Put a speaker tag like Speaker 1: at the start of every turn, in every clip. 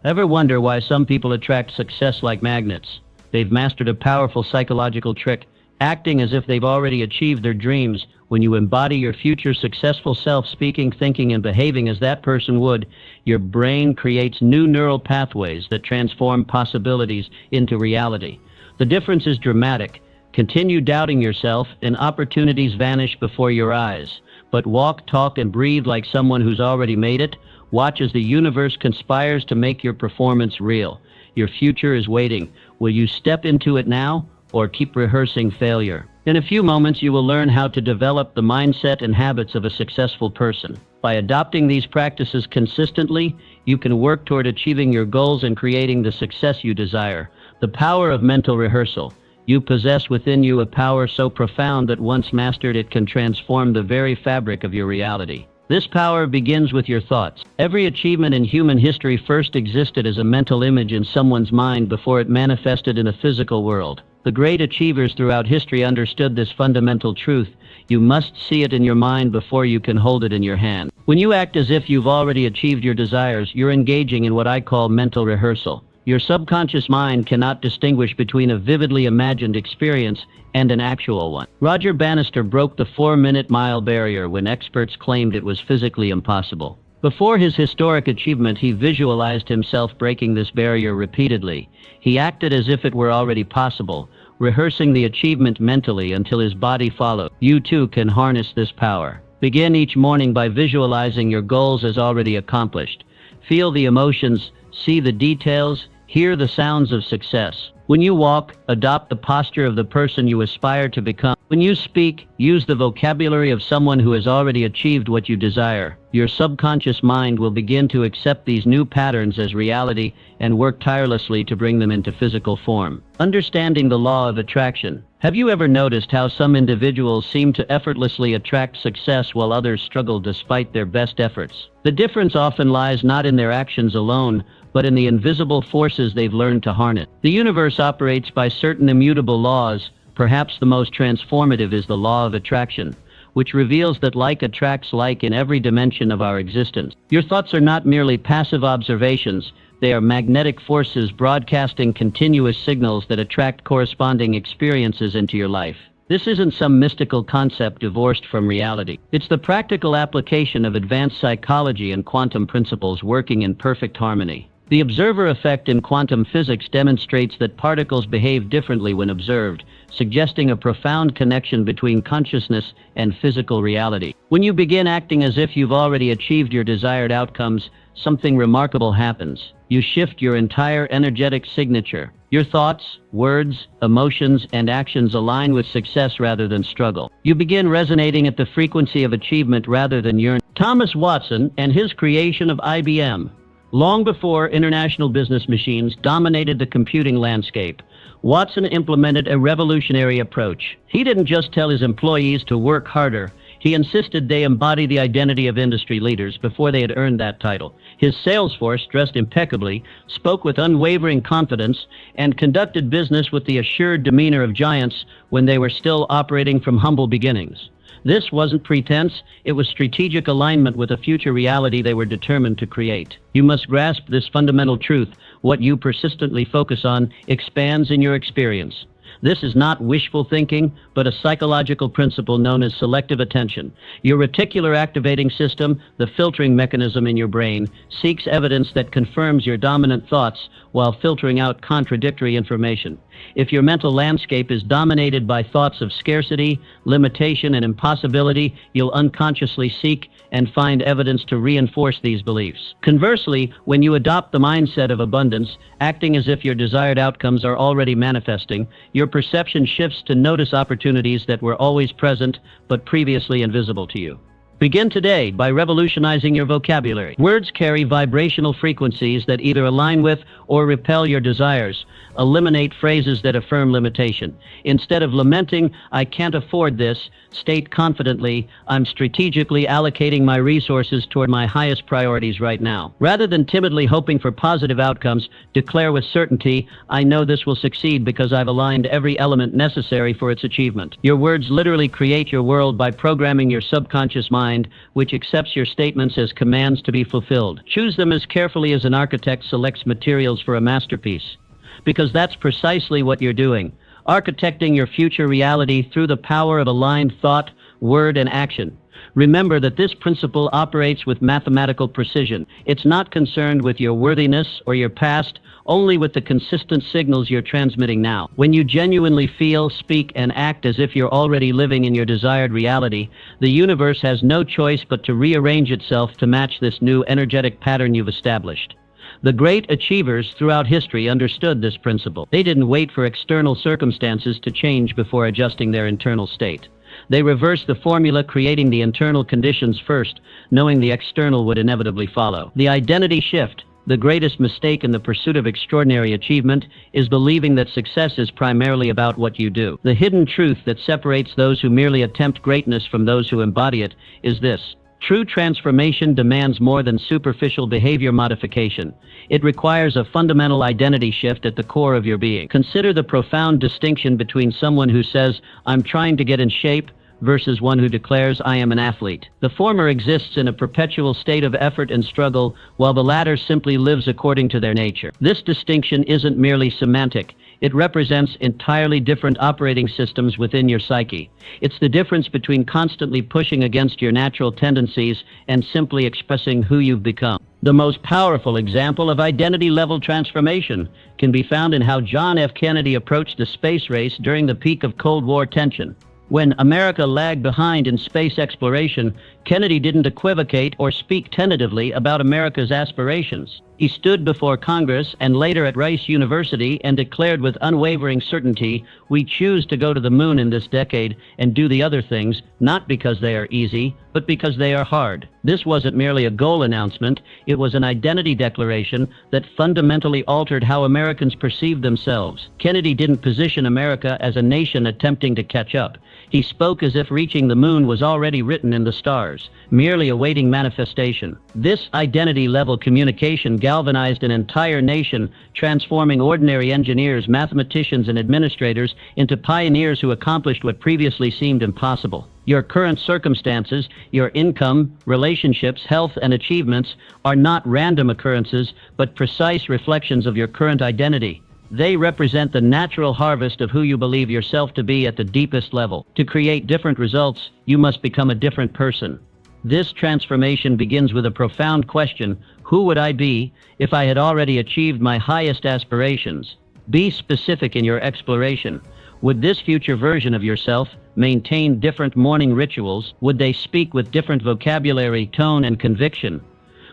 Speaker 1: Ever wonder why some people attract success like magnets? They've mastered a powerful psychological trick, acting as if they've already achieved their dreams. When you embody your future successful self, speaking, thinking, and behaving as that person would, your brain creates new neural pathways that transform possibilities into reality. The difference is dramatic. Continue doubting yourself, and opportunities vanish before your eyes. But walk, talk, and breathe like someone who's already made it. Watch as the universe conspires to make your performance real. Your future is waiting. Will you step into it now, or keep rehearsing failure? In a few moments, you will learn how to develop the mindset and habits of a successful person. By adopting these practices consistently, you can work toward achieving your goals and creating the success you desire. The power of mental rehearsal. You possess within you a power so profound that once mastered, it can transform the very fabric of your reality. This power begins with your thoughts. Every achievement in human history first existed as a mental image in someone's mind before it manifested in a physical world. The great achievers throughout history understood this fundamental truth. You must see it in your mind before you can hold it in your hand. When you act as if you've already achieved your desires, you're engaging in what I call mental rehearsal. Your subconscious mind cannot distinguish between a vividly imagined experience and an actual one. Roger Bannister broke the 4-minute mile barrier when experts claimed it was physically impossible. Before his historic achievement, he visualized himself breaking this barrier repeatedly. He acted as if it were already possible, rehearsing the achievement mentally until his body followed. You too can harness this power. Begin each morning by visualizing your goals as already accomplished. Feel the emotions, see the details, hear the sounds of success. When you walk, adopt the posture of the person you aspire to become. When you speak, use the vocabulary of someone who has already achieved what you desire. Your subconscious mind will begin to accept these new patterns as reality and work tirelessly to bring them into physical form. Understanding the law of attraction. Have you ever noticed how some individuals seem to effortlessly attract success while others struggle despite their best efforts? The difference often lies not in their actions alone, but in the invisible forces they've learned to harness. The universe operates by certain immutable laws. Perhaps the most transformative is the law of attraction, which reveals that like attracts like in every dimension of our existence. Your thoughts are not merely passive observations. They are magnetic forces broadcasting continuous signals that attract corresponding experiences into your life. This isn't some mystical concept divorced from reality. It's the practical application of advanced psychology and quantum principles working in perfect harmony. The observer effect in quantum physics demonstrates that particles behave differently when observed, suggesting a profound connection between consciousness and physical reality. When you begin acting as if you've already achieved your desired outcomes, something remarkable happens. You shift your entire energetic signature. Your thoughts, words, emotions, and actions align with success rather than struggle. You begin resonating at the frequency of achievement rather than yearning. Thomas Watson and his creation of IBM. Long before international business machines dominated the computing landscape, Watson implemented a revolutionary approach. He didn't just tell his employees to work harder. He insisted they embody the identity of industry leaders before they had earned that title. His sales force, dressed impeccably, spoke with unwavering confidence, and conducted business with the assured demeanor of giants when they were still operating from humble beginnings. This wasn't pretense, it was strategic alignment with a future reality they were determined to create. You must grasp this fundamental truth. What you persistently focus on expands in your experience. This is not wishful thinking, but a psychological principle known as selective attention. Your reticular activating system, the filtering mechanism in your brain, seeks evidence that confirms your dominant thoughts while filtering out contradictory information. If your mental landscape is dominated by thoughts of scarcity, limitation, and impossibility, you'll unconsciously seek and find evidence to reinforce these beliefs. Conversely, when you adopt the mindset of abundance, acting as if your desired outcomes are already manifesting, your perception shifts to notice opportunities that were always present but previously invisible to you. Begin today by revolutionizing your vocabulary. Words carry vibrational frequencies that either align with or repel your desires. Eliminate phrases that affirm limitation. Instead of lamenting, "I can't afford this," state confidently, "I'm strategically allocating my resources toward my highest priorities right now." Rather than timidly hoping for positive outcomes, declare with certainty, "I know this will succeed because I've aligned every element necessary for its achievement." Your words literally create your world by programming your subconscious mind mind, which accepts your statements as commands to be fulfilled. Choose them as carefully as an architect selects materials for a masterpiece, because that's precisely what you're doing, architecting your future reality through the power of aligned thought, word, and action. Remember that this principle operates with mathematical precision. It's not concerned with your worthiness or your past, only with the consistent signals you're transmitting now. When you genuinely feel, speak, and act as if you're already living in your desired reality, the universe has no choice but to rearrange itself to match this new energetic pattern you've established. The great achievers throughout history understood this principle. They didn't wait for external circumstances to change before adjusting their internal state. They reversed the formula, creating the internal conditions first, knowing the external would inevitably follow. The identity shift. The greatest mistake in the pursuit of extraordinary achievement is believing that success is primarily about what you do. The hidden truth that separates those who merely attempt greatness from those who embody it is this: true transformation demands more than superficial behavior modification. It requires a fundamental identity shift at the core of your being. Consider the profound distinction between someone who says, "I'm trying to get in shape," versus one who declares, "I am an athlete." The former exists in a perpetual state of effort and struggle, while the latter simply lives according to their nature. This distinction isn't merely semantic. It represents entirely different operating systems within your psyche. It's the difference between constantly pushing against your natural tendencies and simply expressing who you've become. The most powerful example of identity-level transformation can be found in how John F. Kennedy approached the space race during the peak of Cold War tension. When America lagged behind in space exploration, Kennedy didn't equivocate or speak tentatively about America's aspirations. He stood before Congress and later at Rice University and declared with unwavering certainty, "We choose to go to the moon in this decade and do the other things, not because they are easy, but because they are hard." This wasn't merely a goal announcement, it was an identity declaration that fundamentally altered how Americans perceived themselves. Kennedy didn't position America as a nation attempting to catch up. He spoke as if reaching the moon was already written in the stars, merely awaiting manifestation. This identity-level communication galvanized an entire nation, transforming ordinary engineers, mathematicians, and administrators into pioneers who accomplished what previously seemed impossible. Your current circumstances, your income, relationships, health, and achievements are not random occurrences, but precise reflections of your current identity. They represent the natural harvest of who you believe yourself to be at the deepest level. To create different results, you must become a different person. This transformation begins with a profound question: who would I be if I had already achieved my highest aspirations? Be specific in your exploration. Would this future version of yourself maintain different morning rituals? Would they speak with different vocabulary, tone, and conviction?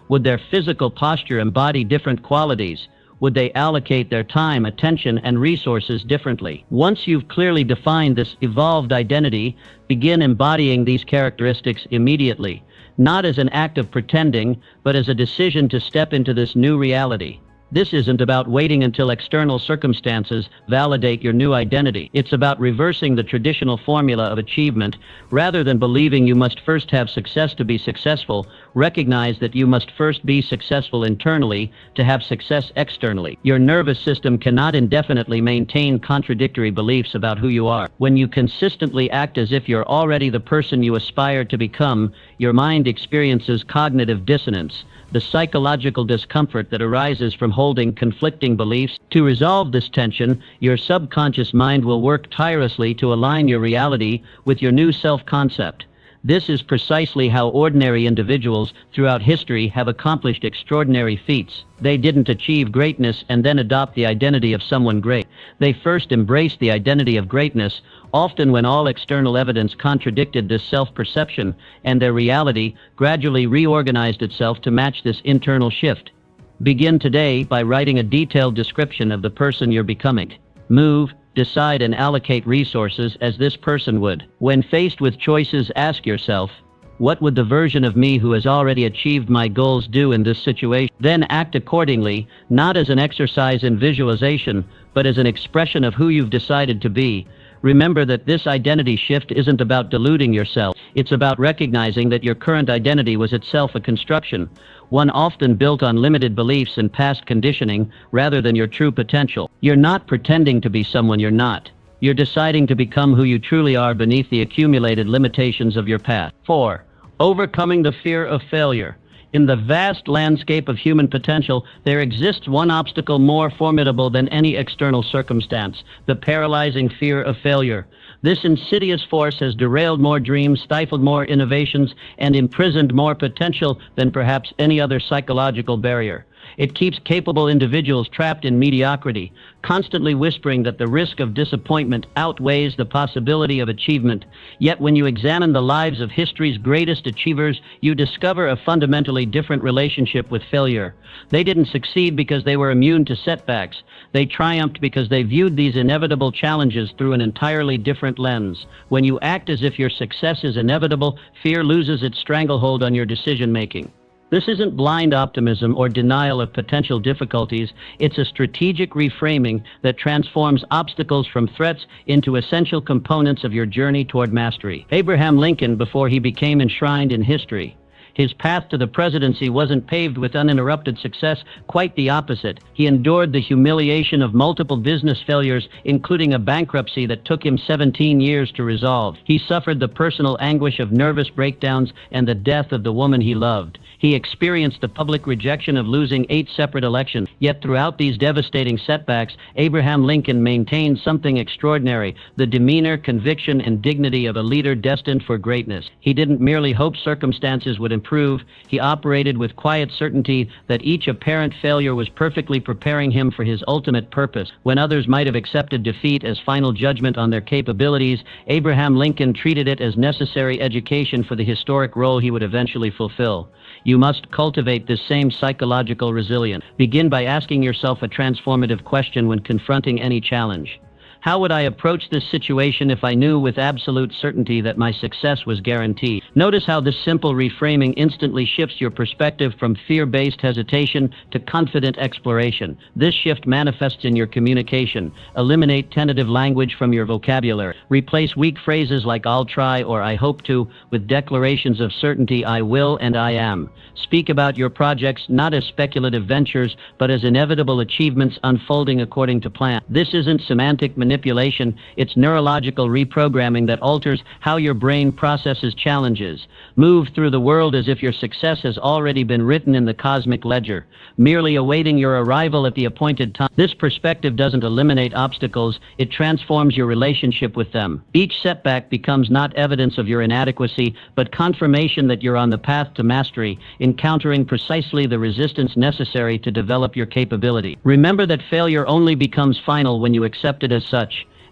Speaker 1: Would their physical posture embody different qualities? Would they allocate their time, attention, and resources differently? Once you've clearly defined this evolved identity, begin embodying these characteristics immediately, not as an act of pretending, but as a decision to step into this new reality. This isn't about waiting until external circumstances validate your new identity. It's about reversing the traditional formula of achievement. Rather than believing you must first have success to be successful, recognize that you must first be successful internally to have success externally. Your nervous system cannot indefinitely maintain contradictory beliefs about who you are. When you consistently act as if you're already the person you aspire to become, your mind experiences cognitive dissonance, the psychological discomfort that arises from holding conflicting beliefs. To resolve this tension, your subconscious mind will work tirelessly to align your reality with your new self-concept. This is precisely how ordinary individuals throughout history have accomplished extraordinary feats. They didn't achieve greatness and then adopt the identity of someone great. They first embraced the identity of greatness, often when all external evidence contradicted this self-perception, and their reality gradually reorganized itself to match this internal shift. Begin today by writing a detailed description of the person you're becoming. Move, decide, and allocate resources as this person would. When faced with choices, ask yourself, what would the version of me who has already achieved my goals do in this situation? Then act accordingly, not as an exercise in visualization, but as an expression of who you've decided to be. Remember that this identity shift isn't about deluding yourself. It's about recognizing that your current identity was itself a construction, one often built on limited beliefs and past conditioning rather than your true potential. You're not pretending to be someone you're not. You're deciding to become who you truly are beneath the accumulated limitations of your past. 4. Overcoming the fear of failure. In the vast landscape of human potential, there exists one obstacle more formidable than any external circumstance: the paralyzing fear of failure. This insidious force has derailed more dreams, stifled more innovations, and imprisoned more potential than perhaps any other psychological barrier. It keeps capable individuals trapped in mediocrity, constantly whispering that the risk of disappointment outweighs the possibility of achievement. Yet when you examine the lives of history's greatest achievers, you discover a fundamentally different relationship with failure. They didn't succeed because they were immune to setbacks. They triumphed because they viewed these inevitable challenges through an entirely different lens. When you act as if your success is inevitable, fear loses its stranglehold on your decision-making. This isn't blind optimism or denial of potential difficulties. It's a strategic reframing that transforms obstacles from threats into essential components of your journey toward mastery. Abraham Lincoln, before he became enshrined in history, his path to the presidency wasn't paved with uninterrupted success, quite the opposite. He endured the humiliation of multiple business failures, including a bankruptcy that took him 17 years to resolve. He suffered the personal anguish of nervous breakdowns and the death of the woman he loved. He experienced the public rejection of losing 8 separate elections. Yet throughout these devastating setbacks, Abraham Lincoln maintained something extraordinary: the demeanor, conviction, and dignity of a leader destined for greatness. He didn't merely hope circumstances would improve. He operated with quiet certainty that each apparent failure was perfectly preparing him for his ultimate purpose. When others might have accepted defeat as final judgment on their capabilities, Abraham Lincoln treated it as necessary education for the historic role he would eventually fulfill. You must cultivate this same psychological resilience. Begin by asking yourself a transformative question when confronting any challenge. How would I approach this situation if I knew with absolute certainty that my success was guaranteed? Notice how this simple reframing instantly shifts your perspective from fear-based hesitation to confident exploration. This shift manifests in your communication. Eliminate tentative language from your vocabulary. Replace weak phrases like "I'll try" or "I hope to" with declarations of certainty: "I will" and "I am." Speak about your projects not as speculative ventures, but as inevitable achievements unfolding according to plan. This isn't semantic manipulation, it's neurological reprogramming that alters how your brain processes challenges. Move through the world as if your success has already been written in the cosmic ledger, merely awaiting your arrival at the appointed time. This perspective doesn't eliminate obstacles, it transforms your relationship with them. Each setback becomes not evidence of your inadequacy, but confirmation that you're on the path to mastery, encountering precisely the resistance necessary to develop your capability. Remember that failure only becomes final when you accept it as such.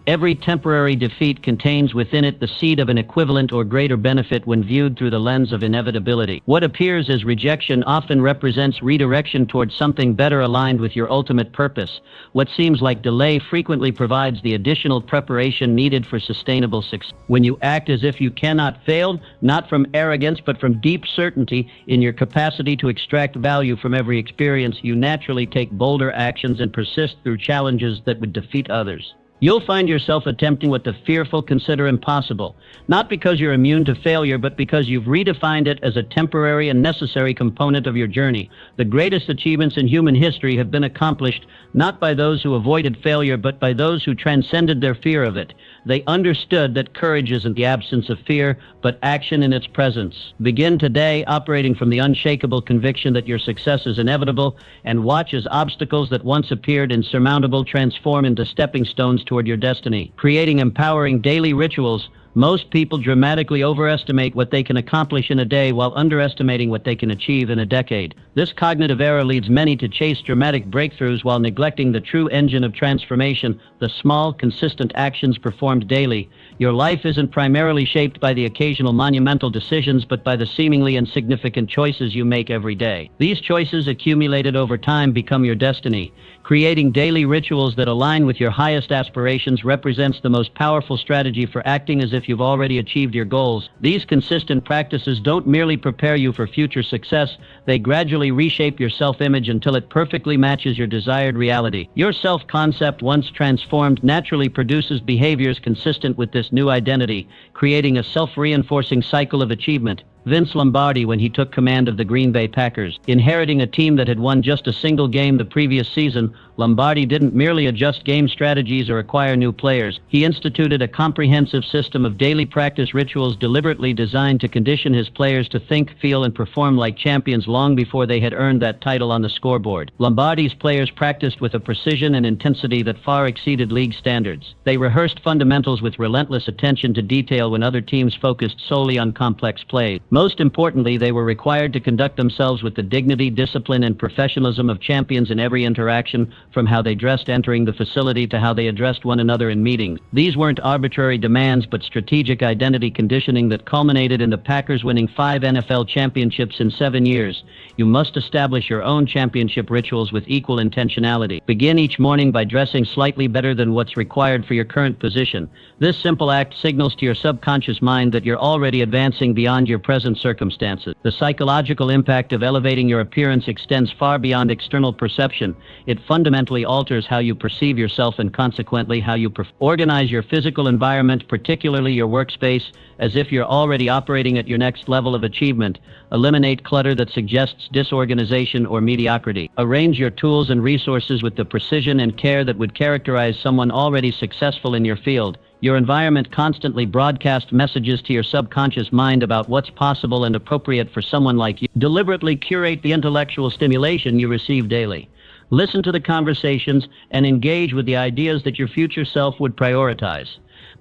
Speaker 1: Every temporary defeat contains within it the seed of an equivalent or greater benefit when viewed through the lens of inevitability. What appears as rejection often represents redirection towards something better aligned with your ultimate purpose. What seems like delay frequently provides the additional preparation needed for sustainable success. When you act as if you cannot fail, not from arrogance but from deep certainty in your capacity to extract value from every experience, you naturally take bolder actions and persist through challenges that would defeat others. You'll find yourself attempting what the fearful consider impossible, not because you're immune to failure, but because you've redefined it as a temporary and necessary component of your journey. The greatest achievements in human history have been accomplished not by those who avoided failure, but by those who transcended their fear of it. They understood that courage isn't the absence of fear, but action in its presence. Begin today operating from the unshakable conviction that your success is inevitable, and watch as obstacles that once appeared insurmountable transform into stepping stones toward your destiny. Creating empowering daily rituals. Most people dramatically overestimate what they can accomplish in a day while underestimating what they can achieve in a decade. This cognitive error leads many to chase dramatic breakthroughs while neglecting the true engine of transformation, the small, consistent actions performed daily. Your life isn't primarily shaped by the occasional monumental decisions, but by the seemingly insignificant choices you make every day. These choices, accumulated over time, become your destiny. Creating daily rituals that align with your highest aspirations represents the most powerful strategy for acting as if you've already achieved your goals. These consistent practices don't merely prepare you for future success, they gradually reshape your self-image until it perfectly matches your desired reality. Your self-concept, once transformed, naturally produces behaviors consistent with this new identity, creating a self-reinforcing cycle of achievement. Vince Lombardi when he took command of the Green Bay Packers. Inheriting a team that had won just a single game the previous season, Lombardi didn't merely adjust game strategies or acquire new players. He instituted a comprehensive system of daily practice rituals deliberately designed to condition his players to think, feel, and perform like champions long before they had earned that title on the scoreboard. Lombardi's players practiced with a precision and intensity that far exceeded league standards. They rehearsed fundamentals with relentless attention to detail when other teams focused solely on complex plays. Most importantly, they were required to conduct themselves with the dignity, discipline, and professionalism of champions in every interaction, from how they dressed entering the facility to how they addressed one another in meetings. These weren't arbitrary demands, but strategic identity conditioning that culminated in the Packers winning 5 NFL championships in 7 years. You must establish your own championship rituals with equal intentionality. Begin each morning by dressing slightly better than what's required for your current position. This simple act signals to your subconscious mind that you're already advancing beyond your present circumstances. The psychological impact of elevating your appearance extends far beyond external perception. It fundamentally alters how you perceive yourself and consequently how you organize your physical environment, particularly your workspace, as if you're already operating at your next level of achievement. Eliminate clutter that suggests disorganization or mediocrity. Arrange your tools and resources with the precision and care that would characterize someone already successful in your field. Your environment constantly broadcasts messages to your subconscious mind about what's possible and appropriate for someone like you. Deliberately curate the intellectual stimulation you receive daily. Listen to the conversations and engage with the ideas that your future self would prioritize.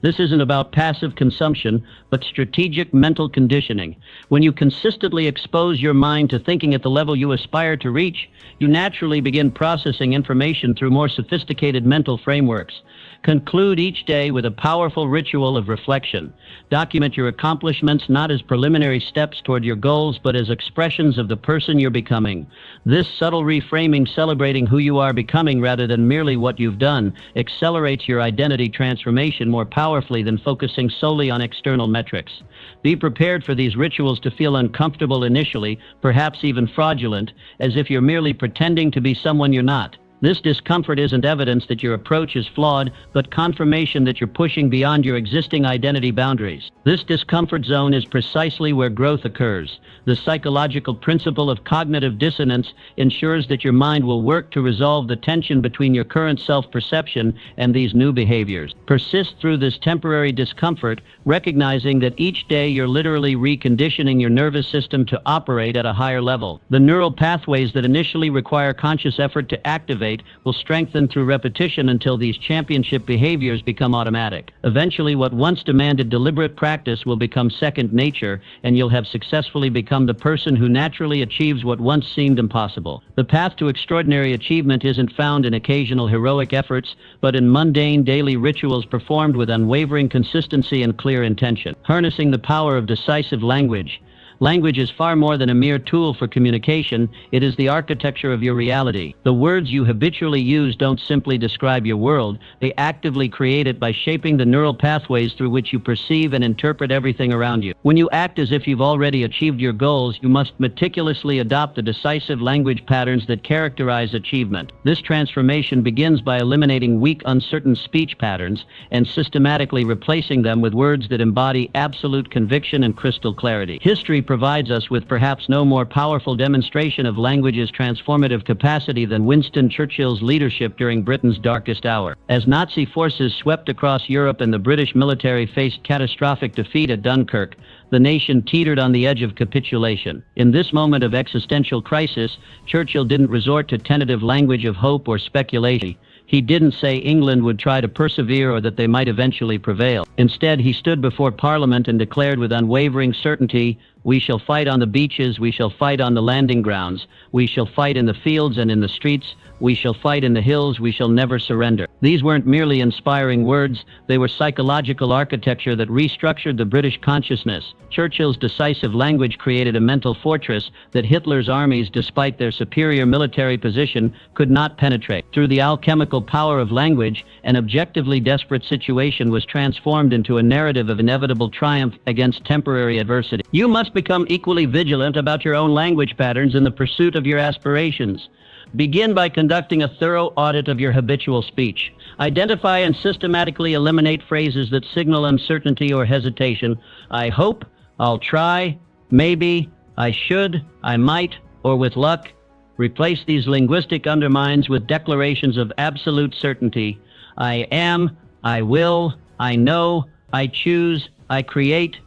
Speaker 1: This isn't about passive consumption, but strategic mental conditioning. When you consistently expose your mind to thinking at the level you aspire to reach, you naturally begin processing information through more sophisticated mental frameworks. Conclude each day with a powerful ritual of reflection. Document your accomplishments not as preliminary steps toward your goals, but as expressions of the person you're becoming. This subtle reframing, celebrating who you are becoming rather than merely what you've done, accelerates your identity transformation more powerfully than focusing solely on external metrics. Be prepared for these rituals to feel uncomfortable initially, perhaps even fraudulent, as if you're merely pretending to be someone you're not. This discomfort isn't evidence that your approach is flawed, but confirmation that you're pushing beyond your existing identity boundaries. This discomfort zone is precisely where growth occurs. The psychological principle of cognitive dissonance ensures that your mind will work to resolve the tension between your current self-perception and these new behaviors. Persist through this temporary discomfort, recognizing that each day you're literally reconditioning your nervous system to operate at a higher level. The neural pathways that initially require conscious effort to activate will strengthen through repetition until these championship behaviors become automatic. Eventually, what once demanded deliberate practice will become second nature, and you'll have successfully become the person who naturally achieves what once seemed impossible. The path to extraordinary achievement isn't found in occasional heroic efforts, but in mundane daily rituals performed with unwavering consistency and clear intention. Harnessing the power of decisive language. Language is far more than a mere tool for communication. It is the architecture of your reality. The words you habitually use don't simply describe your world. They actively create it by shaping the neural pathways through which you perceive and interpret everything around you. When you act as if you've already achieved your goals, you must meticulously adopt the decisive language patterns that characterize achievement. This transformation begins by eliminating weak, uncertain speech patterns and systematically replacing them with words that embody absolute conviction and crystal clarity. History provides us with perhaps no more powerful demonstration of language's transformative capacity than Winston Churchill's leadership during Britain's darkest hour. As Nazi forces swept across Europe and the British military faced catastrophic defeat at Dunkirk, the nation teetered on the edge of capitulation. In this moment of existential crisis, Churchill didn't resort to tentative language of hope or speculation. He didn't say England would try to persevere or that they might eventually prevail. Instead, he stood before Parliament and declared with unwavering certainty, "We shall fight on the beaches, we shall fight on the landing grounds, we shall fight in the fields and in the streets, we shall fight in the hills, we shall never surrender." These weren't merely inspiring words, they were psychological architecture that restructured the British consciousness. Churchill's decisive language created a mental fortress that Hitler's armies, despite their superior military position, could not penetrate. Through the alchemical power of language, an objectively desperate situation was transformed into a narrative of inevitable triumph against temporary adversity. You must become equally vigilant about your own language patterns in the pursuit of your aspirations. Begin by conducting a thorough audit of your habitual speech. Identify and systematically eliminate phrases that signal uncertainty or hesitation. I hope, I'll try, maybe, I should, I might, or with luck. Replace these linguistic undermines with declarations of absolute certainty. I am, I will, I know, I choose, I create,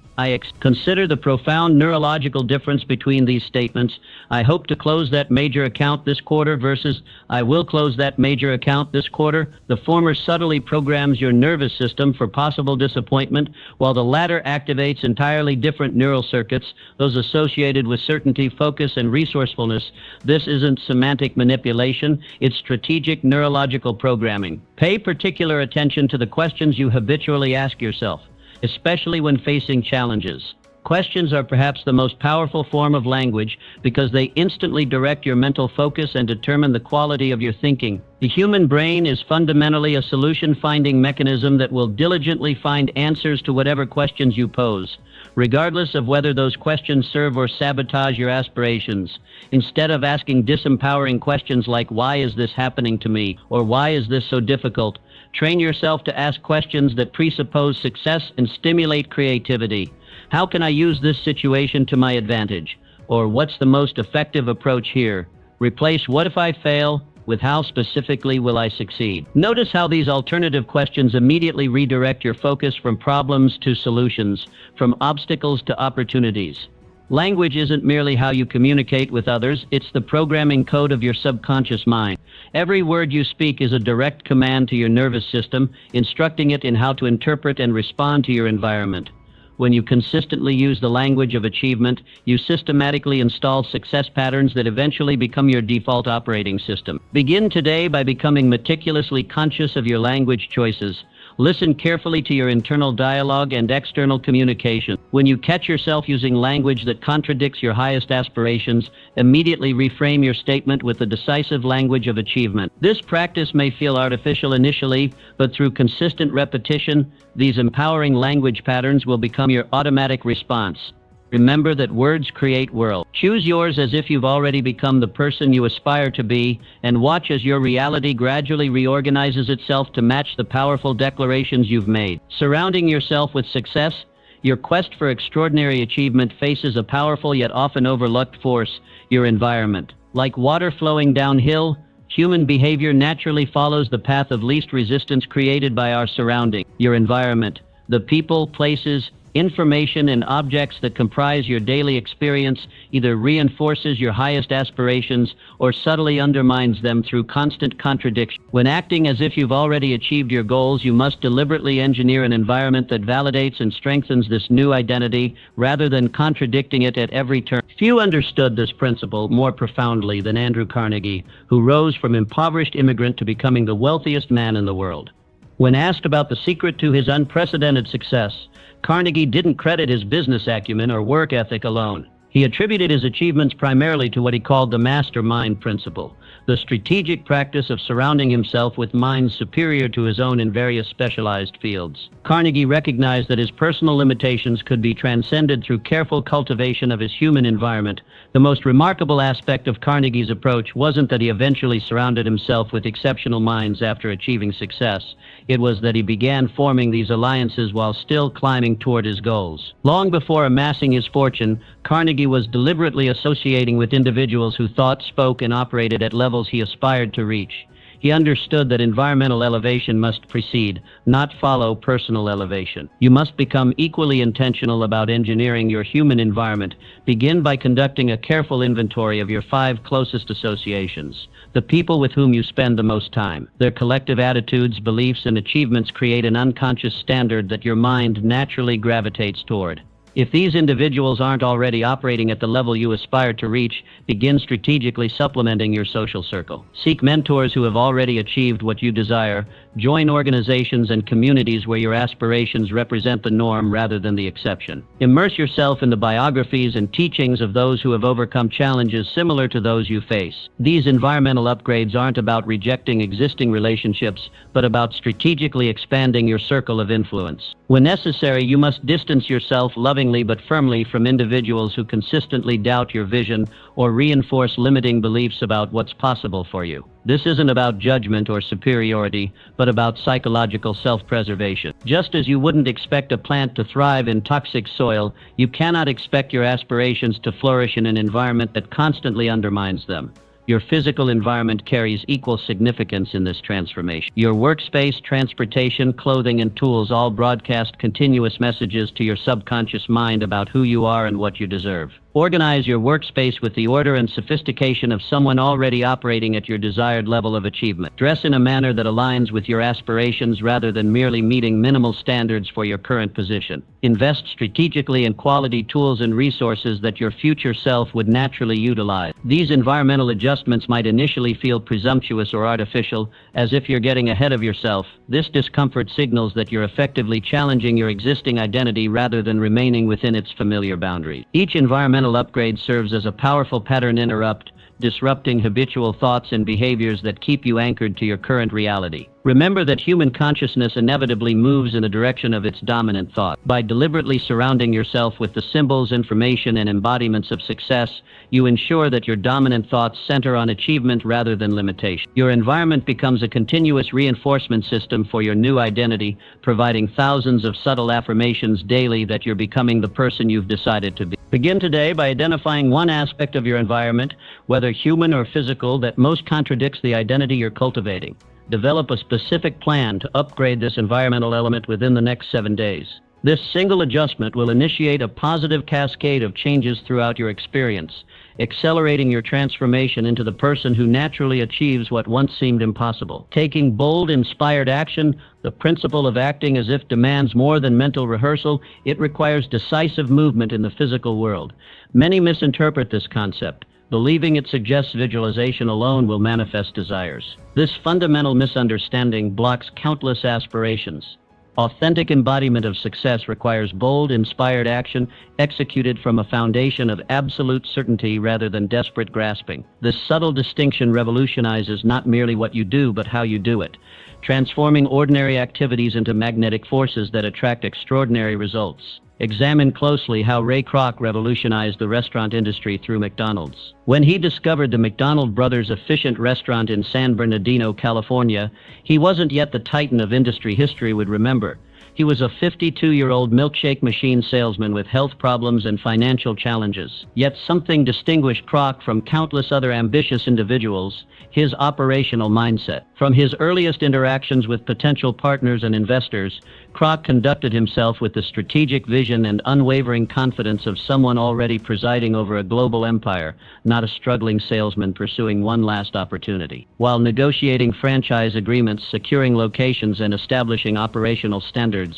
Speaker 1: Consider the profound neurological difference between these statements. I hope to close that major account this quarter versus I will close that major account this quarter. The former subtly programs your nervous system for possible disappointment, while the latter activates entirely different neural circuits, those associated with certainty, focus, and resourcefulness. This isn't semantic manipulation, it's strategic neurological programming. Pay particular attention to the questions you habitually ask yourself, especially when facing challenges. Questions are perhaps the most powerful form of language because they instantly direct your mental focus and determine the quality of your thinking. The human brain is fundamentally a solution-finding mechanism that will diligently find answers to whatever questions you pose, regardless of whether those questions serve or sabotage your aspirations. Instead of asking disempowering questions like, why is this happening to me? Or why is this so difficult? Train yourself to ask questions that presuppose success and stimulate creativity. How can I use this situation to my advantage? Or what's the most effective approach here? Replace what if I fail with how specifically will I succeed? Notice how these alternative questions immediately redirect your focus from problems to solutions, from obstacles to opportunities. Language isn't merely how you communicate with others, it's the programming code of your subconscious mind. Every word you speak is a direct command to your nervous system, instructing it in how to interpret and respond to your environment. When you consistently use the language of achievement, you systematically install success patterns that eventually become your default operating system. Begin today by becoming meticulously conscious of your language choices. Listen carefully to your internal dialogue and external communication. When you catch yourself using language that contradicts your highest aspirations, immediately reframe your statement with the decisive language of achievement. This practice may feel artificial initially, but through consistent repetition, these empowering language patterns will become your automatic response. Remember that words create worlds. Choose yours as if you've already become the person you aspire to be, and watch as your reality gradually reorganizes itself to match the powerful declarations you've made. Surrounding yourself with success, your quest for extraordinary achievement faces a powerful yet often overlooked force, your environment. Like water flowing downhill, human behavior naturally follows the path of least resistance created by our surrounding. Your environment, the people, places, information, and objects that comprise your daily experience either reinforces your highest aspirations or subtly undermines them through constant contradiction. When acting as if you've already achieved your goals, you must deliberately engineer an environment that validates and strengthens this new identity rather than contradicting it at every turn. Few understood this principle more profoundly than Andrew Carnegie, who rose from impoverished immigrant to becoming the wealthiest man in the world. When asked about the secret to his unprecedented success, Carnegie didn't credit his business acumen or work ethic alone. He attributed his achievements primarily to what he called the mastermind principle, the strategic practice of surrounding himself with minds superior to his own in various specialized fields. Carnegie recognized that his personal limitations could be transcended through careful cultivation of his human environment. The most remarkable aspect of Carnegie's approach wasn't that he eventually surrounded himself with exceptional minds after achieving success. It was that he began forming these alliances while still climbing toward his goals. Long before amassing his fortune, Carnegie was deliberately associating with individuals who thought, spoke, and operated at levels he aspired to reach. He understood that environmental elevation must precede, not follow, personal elevation. You must become equally intentional about engineering your human environment. Begin by conducting a careful inventory of your 5 closest associations. The people with whom you spend the most time. Their collective attitudes, beliefs, and achievements create an unconscious standard that your mind naturally gravitates toward. If these individuals aren't already operating at the level you aspire to reach, begin strategically supplementing your social circle. Seek mentors who have already achieved what you desire. Join organizations and communities where your aspirations represent the norm rather than the exception. Immerse yourself in the biographies and teachings of those who have overcome challenges similar to those you face. These environmental upgrades aren't about rejecting existing relationships, but about strategically expanding your circle of influence. When necessary, you must distance yourself lovingly but firmly from individuals who consistently doubt your vision or reinforce limiting beliefs about what's possible for you. This isn't about judgment or superiority, but about psychological self-preservation. Just as you wouldn't expect a plant to thrive in toxic soil, you cannot expect your aspirations to flourish in an environment that constantly undermines them. Your physical environment carries equal significance in this transformation. Your workspace, transportation, clothing, and tools all broadcast continuous messages to your subconscious mind about who you are and what you deserve. Organize your workspace with the order and sophistication of someone already operating at your desired level of achievement. Dress in a manner that aligns with your aspirations rather than merely meeting minimal standards for your current position. Invest strategically in quality tools and resources that your future self would naturally utilize. These environmental adjustments might initially feel presumptuous or artificial, as if you're getting ahead of yourself. This discomfort signals that you're effectively challenging your existing identity rather than remaining within its familiar boundaries. Each environmental upgrade serves as a powerful pattern interrupt, disrupting habitual thoughts and behaviors that keep you anchored to your current reality. Remember that human consciousness inevitably moves in the direction of its dominant thought. By deliberately surrounding yourself with the symbols, information, and embodiments of success, you ensure that your dominant thoughts center on achievement rather than limitation. Your environment becomes a continuous reinforcement system for your new identity, providing thousands of subtle affirmations daily that you're becoming the person you've decided to be. Begin today by identifying one aspect of your environment, whether human or physical, that most contradicts the identity you're cultivating. Develop a specific plan to upgrade this environmental element within the next 7 days. This single adjustment will initiate a positive cascade of changes throughout your experience, accelerating your transformation into the person who naturally achieves what once seemed impossible. Taking bold, inspired action, the principle of acting as if demands more than mental rehearsal. It requires decisive movement in the physical world. Many misinterpret this concept, believing it suggests visualization alone will manifest desires. This fundamental misunderstanding blocks countless aspirations. Authentic embodiment of success requires bold, inspired action executed from a foundation of absolute certainty rather than desperate grasping. This subtle distinction revolutionizes not merely what you do, but how you do it, transforming ordinary activities into magnetic forces that attract extraordinary results. Examine closely how Ray Kroc revolutionized the restaurant industry through McDonald's. When he discovered the McDonald Brothers efficient restaurant in San Bernardino, California, he wasn't yet the titan of industry history would remember. He was a 52-year-old milkshake machine salesman with health problems and financial challenges. Yet something distinguished Kroc from countless other ambitious individuals: his operational mindset. From his earliest interactions with potential partners and investors, Kroc conducted himself with the strategic vision and unwavering confidence of someone already presiding over a global empire, not a struggling salesman pursuing one last opportunity. While negotiating franchise agreements, securing locations, and establishing operational standards,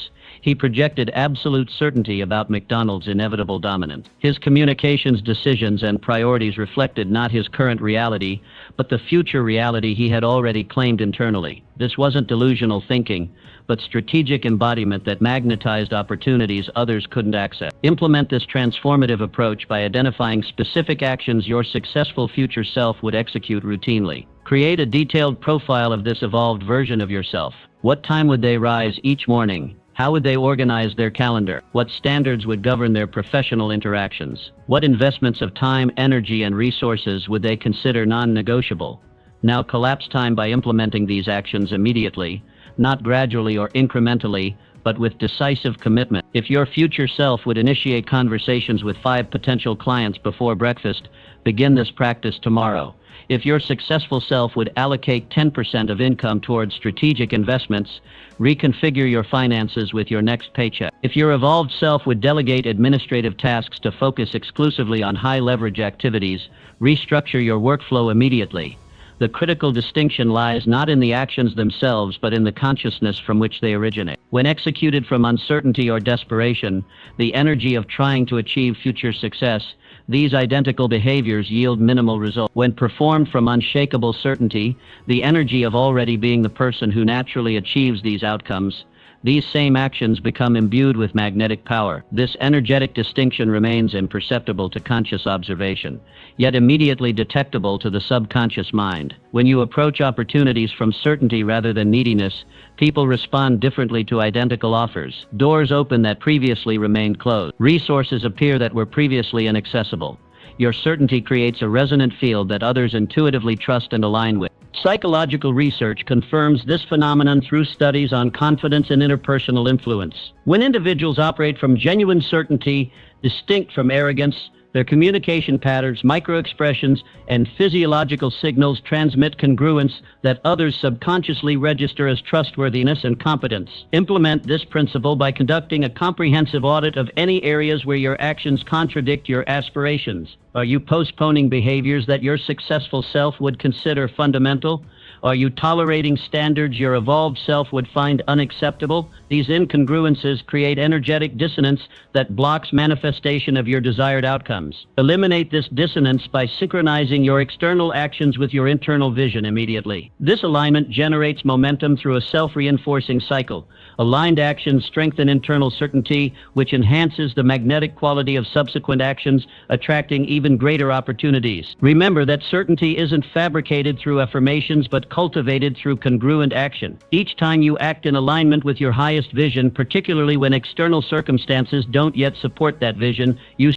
Speaker 1: he projected absolute certainty about McDonald's inevitable dominance. His communications, decisions, and priorities reflected not his current reality, but the future reality he had already claimed internally. This wasn't delusional thinking, but strategic embodiment that magnetized opportunities others couldn't access. Implement this transformative approach by identifying specific actions your successful future self would execute routinely. Create a detailed profile of this evolved version of yourself. What time would they rise each morning? How would they organize their calendar? What standards would govern their professional interactions? What investments of time, energy, and resources would they consider non-negotiable? Now collapse time by implementing these actions immediately, not gradually or incrementally, but with decisive commitment. If your future self would initiate conversations with 5 potential clients before breakfast, begin this practice tomorrow. If your successful self would allocate 10% of income towards strategic investments, reconfigure your finances with your next paycheck. If your evolved self would delegate administrative tasks to focus exclusively on high-leverage activities, restructure your workflow immediately. The critical distinction lies not in the actions themselves, but in the consciousness from which they originate. When executed from uncertainty or desperation, the energy of trying to achieve future success, these identical behaviors yield minimal results. When performed from unshakable certainty, the energy of already being the person who naturally achieves these outcomes, these same actions become imbued with magnetic power. This energetic distinction remains imperceptible to conscious observation, yet immediately detectable to the subconscious mind. When you approach opportunities from certainty rather than neediness, people respond differently to identical offers. Doors open that previously remained closed. Resources appear that were previously inaccessible. Your certainty creates a resonant field that others intuitively trust and align with. Psychological research confirms this phenomenon through studies on confidence and interpersonal influence. When individuals operate from genuine certainty, distinct from arrogance, their communication patterns, microexpressions, and physiological signals transmit congruence that others subconsciously register as trustworthiness and competence. Implement this principle by conducting a comprehensive audit of any areas where your actions contradict your aspirations. Are you postponing behaviors that your successful self would consider fundamental? Are you tolerating standards your evolved self would find unacceptable? These incongruences create energetic dissonance that blocks manifestation of your desired outcomes. Eliminate this dissonance by synchronizing your external actions with your internal vision immediately. This alignment generates momentum through a self-reinforcing cycle. Aligned actions strengthen internal certainty, which enhances the magnetic quality of subsequent actions, attracting even greater opportunities. Remember that certainty isn't fabricated through affirmations, but cultivated through congruent action. Each time you act in alignment with your highest vision, particularly when external circumstances don't yet support that vision, you